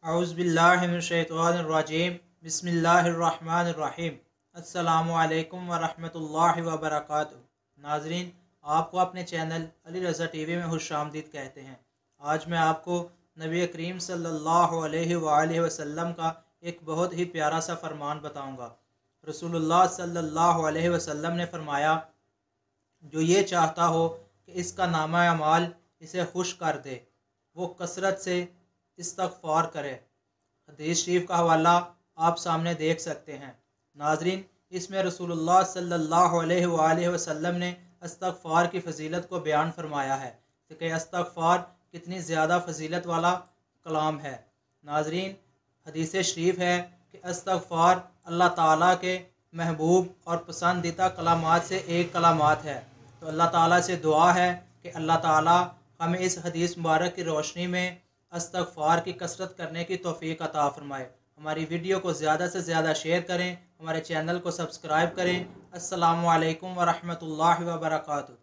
औज़ुबिल्लाहिमिनश्शैतानिर्रजीम बिस्मिल्लाहिर्रहमानिर्रहीम। अस्सलामु अलैकुम वरहमतुल्लाहि वबरकातुहू। नाज़रीन, आपको अपने चैनल अली रज़ा टीवी में खुशामदीद कहते हैं। आज मैं आपको नबी करीम सल्लल्लाहु अलैहि वसल्लम का एक बहुत ही प्यारा सा फरमान बताऊंगा। रसूलुल्लाह सल्लल्लाहु अलैहि वसल्लम ने फरमाया, जो ये चाहता हो कि इसका नामा अमाल इसे खुश कर दे, वो कसरत से इस्तग़फ़ार करे। हदीस शरीफ का हवाला आप सामने देख सकते हैं। नाज़रीन, इसमें रसूलुल्लाह सल्लल्लाहु अलैहि वसल्लम ने इस्तग़फ़ार की फ़जीलत को बयान फरमाया है कि इस्तग़फ़ार कितनी ज़्यादा फ़जीलत वाला कलाम है। नाज़रीन, हदीस शरीफ है कि इस्तग़फ़ार अल्लाह ताला के महबूब और पसंदीदा कलामात से एक कलामात है। तो अल्लाह ताला से दुआ है कि अल्लाह ताला हमें इस हदीस मुबारक की रोशनी में इस्तग़फ़ार की कसरत करने की तौफ़ीक़ अता फ़रमाए। हमारी वीडियो को ज़्यादा से ज़्यादा शेयर करें, हमारे चैनल को सब्सक्राइब करें। अस्सलामु अलैकुम वरहमतुल्लाहि वबरकातुहू।